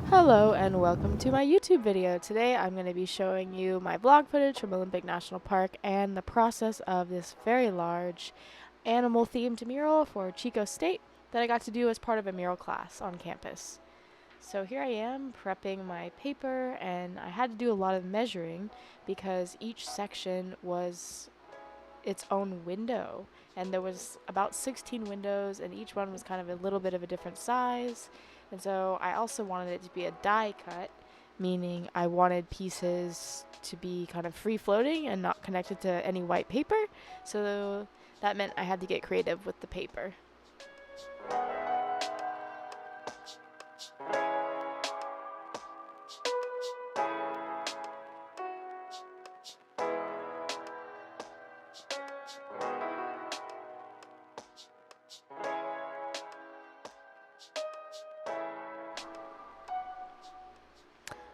Hello and welcome to my YouTube video. Today I'm going to be showing you my vlog footage from Olympic National Park and the process of this very large animal themed mural for Chico State that I got to do as part of a mural class on campus. So here I am prepping my paper, and I had to do a lot of measuring because each section was its own window, and there was about 16 windows and each one was kind of a little bit of a different size. And so I also wanted it to be a die cut, meaning I wanted pieces to be kind of free floating and not connected to any white paper, so that meant I had to get creative with the paper.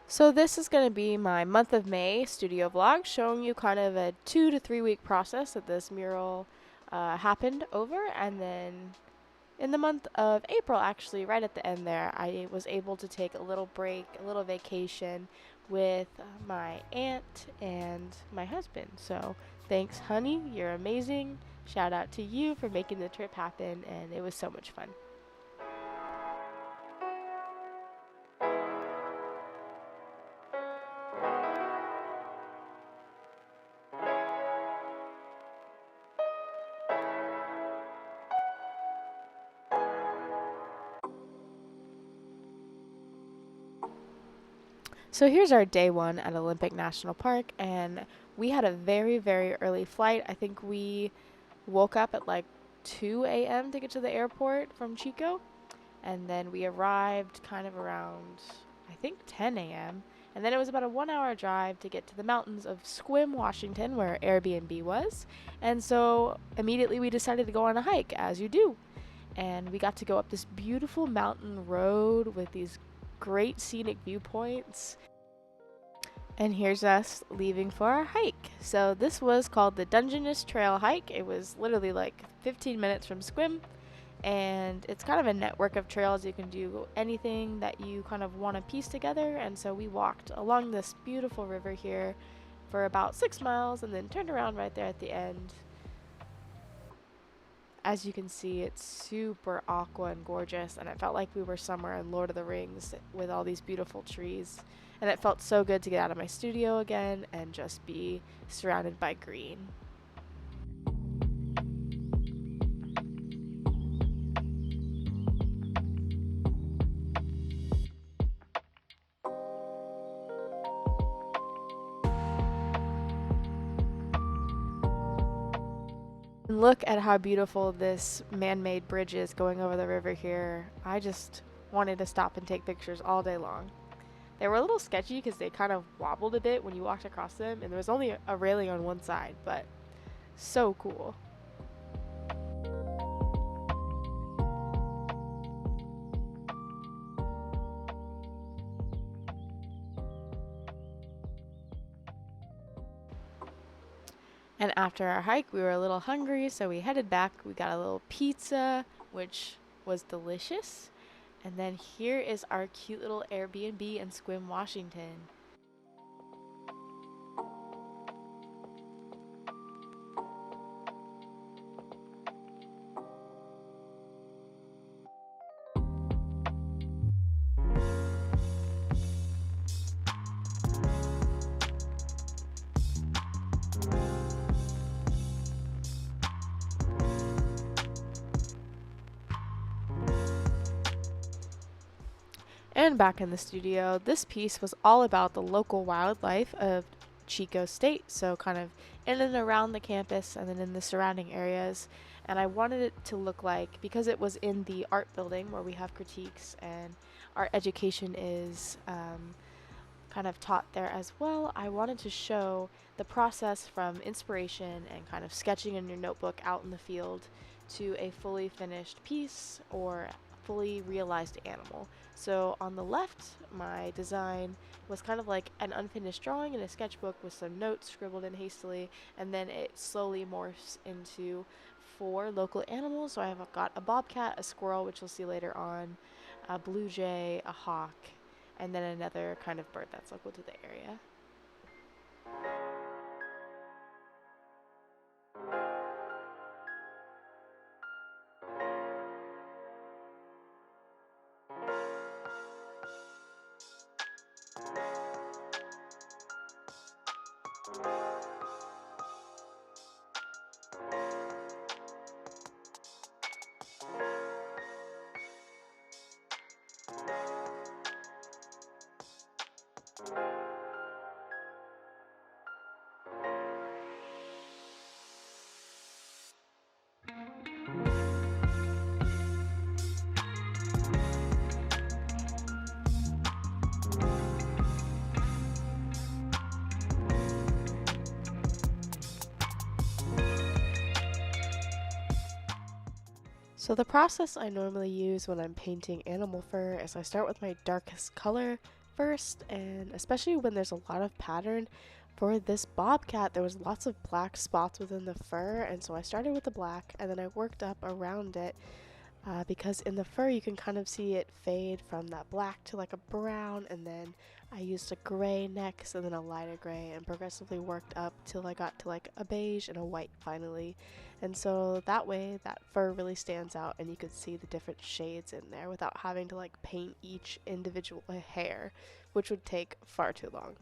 So this is going to be my month of May studio vlog, showing you kind of a 2 to 3 week process that this mural happened over. And then in the month of April, actually right at the end there, I was able to take a little break, a little vacation with my aunt and my husband. So thanks, honey, you're amazing. Shout out to you for making the trip happen, and it was so much fun. So here's our day one at Olympic National Park, and we had a very, very early flight. I think we woke up at like 2 a.m. to get to the airport from Chico, and then we arrived kind of around, I think, 10 a.m. And then it was about a 1 hour drive to get to the mountains of Sequim, Washington, where Airbnb was. And so immediately we decided to go on a hike, as you do. And we got to go up this beautiful mountain road with these great scenic viewpoints. And here's us leaving for our hike. So this was called the Dungeness Trail Hike. It was literally like 15 minutes from Sequim, and it's kind of a network of trails. You can do anything that you kind of want to piece together. And so we walked along this beautiful river here for about 6 miles and then turned around right there at the end. As you can see, it's super aqua and gorgeous, and it felt like we were somewhere in Lord of the Rings with all these beautiful trees. And it felt so good to get out of my studio again and just be surrounded by green. And look at how beautiful this man-made bridge is going over the river here. I just wanted to stop and take pictures all day long. They were a little sketchy because they kind of wobbled a bit when you walked across them, and there was only a railing on one side, but so cool. And after our hike, we were a little hungry, so we headed back. We got a little pizza, which was delicious. And then here is our cute little Airbnb in Sequim, Washington. And back in the studio, this piece was all about the local wildlife of Chico State, so kind of in and around the campus and then in the surrounding areas. And I wanted it to look like, because it was in the art building where we have critiques and art education is kind of taught there as well, I wanted to show the process from inspiration and kind of sketching in your notebook out in the field to a fully finished piece or fully realized animal. So on the left, my design was kind of like an unfinished drawing in a sketchbook with some notes scribbled in hastily, and then it slowly morphs into 4 local animals. So I've got a bobcat, a squirrel, which you'll see later on, a blue jay, a hawk, and then another kind of bird that's local to the area. So the process I normally use when I'm painting animal fur is I start with my darkest color first, and especially when there's a lot of pattern. For this bobcat, there was lots of black spots within the fur, and so I started with the black and then I worked up around it, because in the fur you can kind of see it fade from that black to like a brown, and then I used a gray next and then a lighter gray and progressively worked up till I got to like a beige and a white finally. And so that way that fur really stands out and you could see the different shades in there without having to like paint each individual hair, which would take far too long.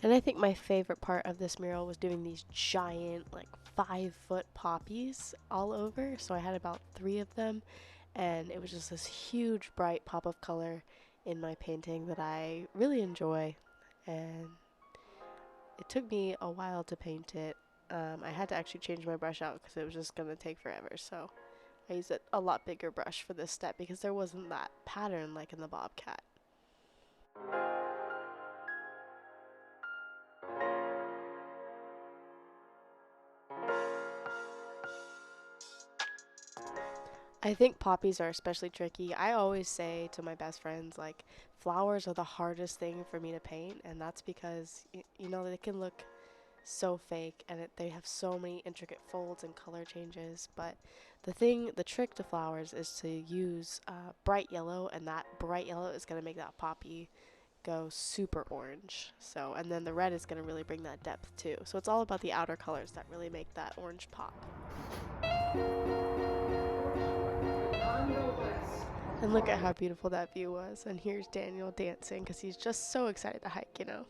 And I think my favorite part of this mural was doing these giant, like 5-foot poppies all over. So I had about 3 of them, and it was just this huge, bright pop of color in my painting that I really enjoy. And it took me a while to paint it. I had to actually change my brush out because it was just going to take forever. So I used a lot bigger brush for this step because there wasn't that pattern like in the bobcat. I think poppies are especially tricky. I always say to my best friends, like, flowers are the hardest thing for me to paint, and that's because, you know, they can look so fake and they have so many intricate folds and color changes. But the trick to flowers is to use bright yellow, and that bright yellow is going to make that poppy go super orange. So, and then the red is going to really bring that depth too. So it's all about the outer colors that really make that orange pop. And look at how beautiful that view was. And here's Daniel dancing because he's just so excited to hike, you know.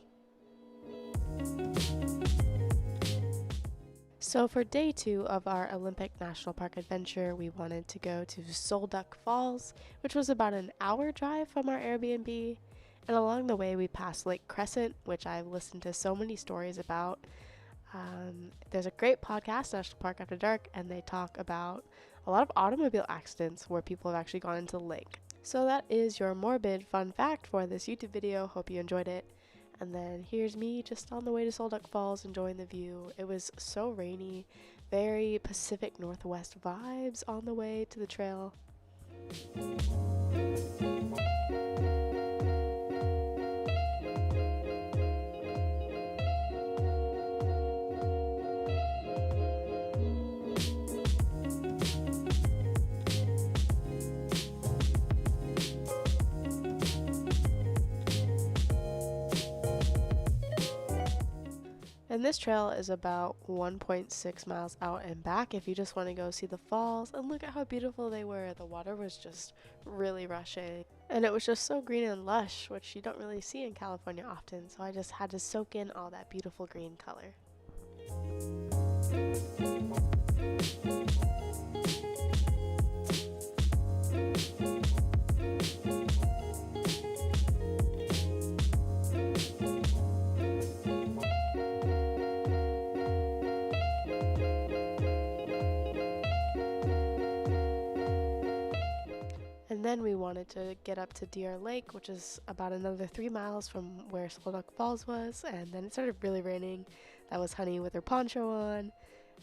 So for day 2 of our Olympic National Park adventure, we wanted to go to Solduck Falls, which was about an hour drive from our Airbnb. And along the way, we passed Lake Crescent, which I've listened to so many stories about. There's a great podcast, National Park After Dark, and they talk about a lot of automobile accidents where people have actually gone into the lake. So that is your morbid fun fact for this YouTube video. Hope you enjoyed it. And then here's me just on the way to Solduck Falls enjoying the view. It was so rainy, very Pacific Northwest vibes on the way to the trail. And this trail is about 1.6 miles out and back if you just want to go see the falls. And look at how beautiful they were. The water was just really rushing. And it was just so green and lush, which you don't really see in California often. So I just had to soak in all that beautiful green color. And then we wanted to get up to Deer Lake, which is about another 3 miles from where Solduck Falls was. And then it started really raining. That was Honey with her poncho on.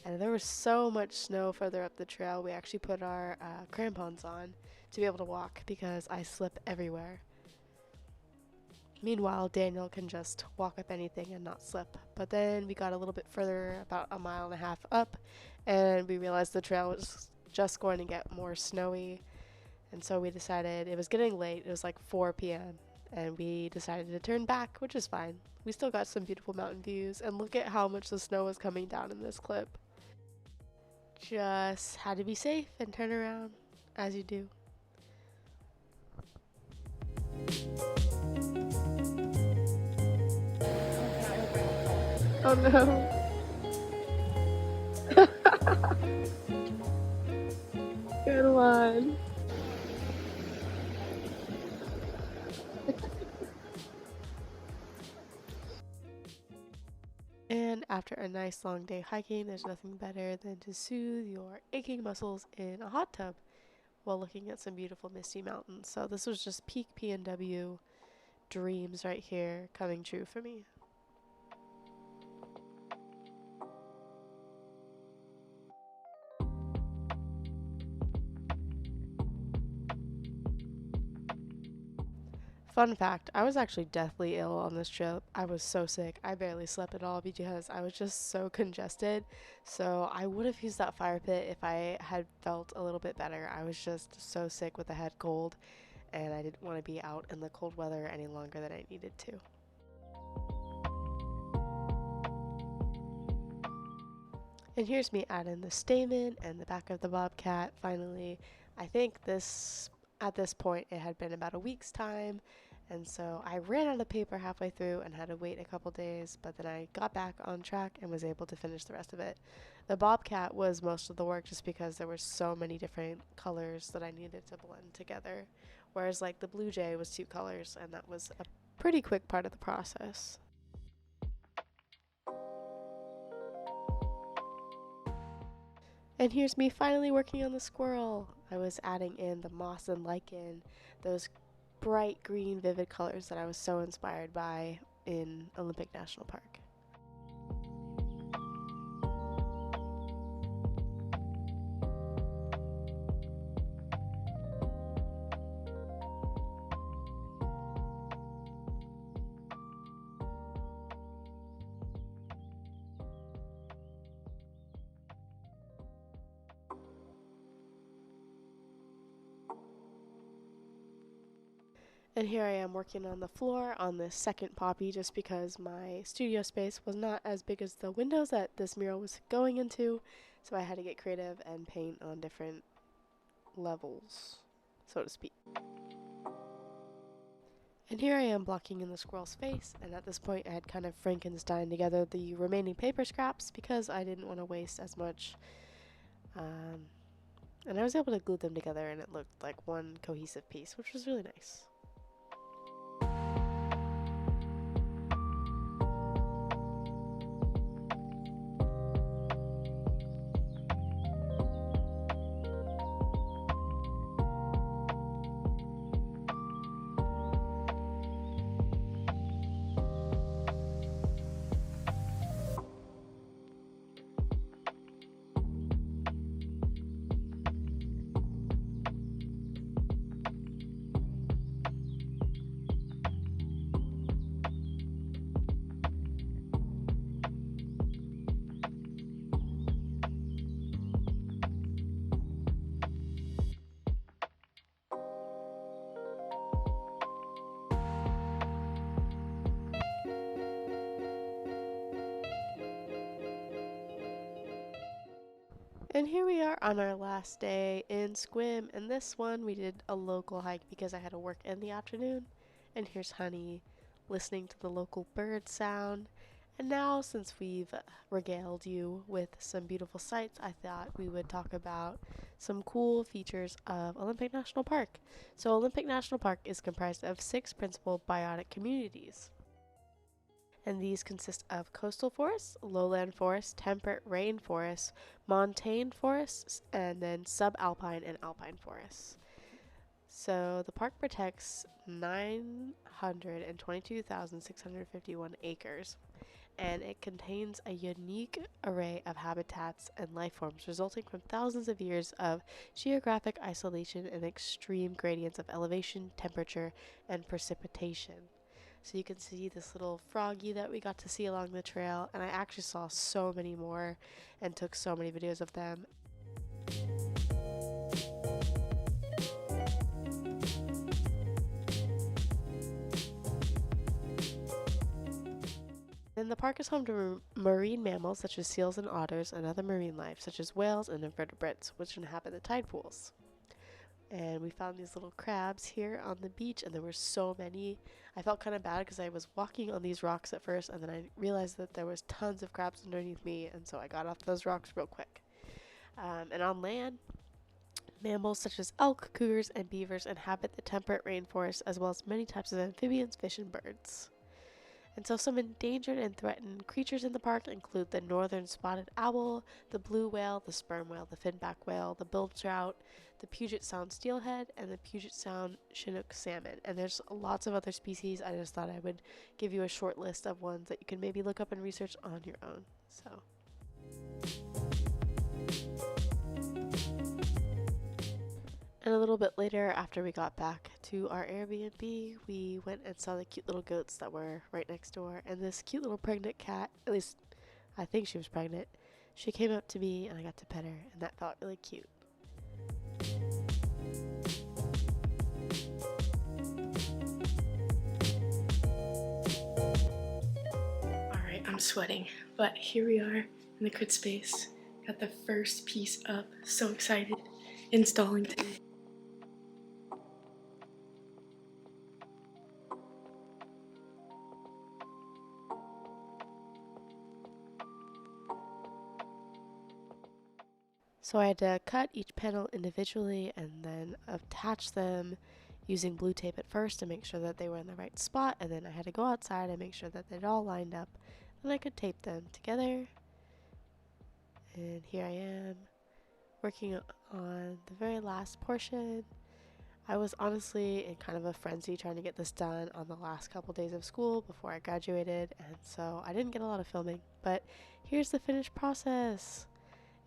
And there was so much snow further up the trail, we actually put our crampons on to be able to walk because I slip everywhere. Meanwhile, Daniel can just walk up anything and not slip. But then we got a little bit further, about a mile and a half up, and we realized the trail was just going to get more snowy. And so we decided, it was getting late, it was like 4 p.m., and we decided to turn back, which is fine. We still got some beautiful mountain views, and look at how much the snow was coming down in this clip. Just had to be safe and turn around, as you do. Oh no. Good one. And after a nice long day hiking, there's nothing better than to soothe your aching muscles in a hot tub while looking at some beautiful misty mountains. So this was just peak PNW dreams right here coming true for me. Fun fact, I was actually deathly ill on this trip. I was so sick. I barely slept at all because I was just so congested. So I would have used that fire pit if I had felt a little bit better. I was just so sick with a head cold, and I didn't want to be out in the cold weather any longer than I needed to. And here's me adding the stamen and the back of the bobcat. Finally, I think at this point it had been about a week's time, and so I ran out of paper halfway through and had to wait a couple days, but then I got back on track and was able to finish the rest of it. The bobcat was most of the work just because there were so many different colors that I needed to blend together, whereas like the blue jay was 2 colors, and that was a pretty quick part of the process. And here's me finally working on the squirrel. I was adding in the moss and lichen, those bright green vivid colors that I was so inspired by in Olympic National Park. And here I am working on the floor on this second poppy just because my studio space was not as big as the windows that this mural was going into, so I had to get creative and paint on different levels, so to speak. And here I am blocking in the squirrel's face, and at this point I had kind of Frankenstein together the remaining paper scraps because I didn't want to waste as much. And I was able to glue them together and it looked like one cohesive piece, which was really nice. And here we are on our last day in Squim, and this one we did a local hike because I had to work in the afternoon. And here's Honey listening to the local bird sound. And now, since we've regaled you with some beautiful sights, I thought we would talk about some cool features of Olympic National Park. So, Olympic National Park is comprised of 6 principal biotic communities, and these consist of coastal forests, lowland forests, temperate rainforests, montane forests, and then subalpine and alpine forests. So the park protects 922,651 acres, and it contains a unique array of habitats and life forms resulting from thousands of years of geographic isolation and extreme gradients of elevation, temperature, and precipitation. So you can see this little froggy that we got to see along the trail, and I actually saw so many more and took so many videos of them. And the park is home to marine mammals such as seals and otters, and other marine life such as whales and invertebrates, which inhabit the tide pools. And we found these little crabs here on the beach, and there were so many. I felt kind of bad because I was walking on these rocks at first, and then I realized that there was tons of crabs underneath me, and so I got off those rocks real quick. And on land, mammals such as elk, cougars, and beavers inhabit the temperate rainforest, as well as many types of amphibians, fish, and birds. And so some endangered and threatened creatures in the park include the northern spotted owl, the blue whale, the sperm whale, the finback whale, the bilge trout, the Puget Sound steelhead, and the Puget Sound Chinook salmon. And there's lots of other species. I just thought I would give you a short list of ones that you can maybe look up and research on your own. So. And a little bit later, after we got back to our Airbnb, we went and saw the cute little goats that were right next door. And this cute little pregnant cat, at least I think she was pregnant, she came up to me and I got to pet her, and that felt really cute. Alright, I'm sweating, but here we are in the crit space. Got the first piece up. So excited. Installing today. So I had to cut each panel individually and then attach them using blue tape at first to make sure that they were in the right spot, and then I had to go outside and make sure that they'd all lined up. Then I could tape them together. And here I am working on the very last portion. I was honestly in kind of a frenzy trying to get this done on the last couple days of school before I graduated, and so I didn't get a lot of filming, but here's the finished process.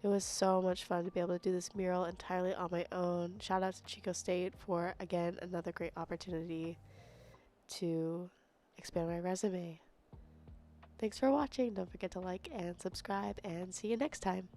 It was so much fun to be able to do this mural entirely on my own. Shout out to Chico State for, again, another great opportunity to expand my resume. Thanks for watching. Don't forget to like and subscribe, and see you next time.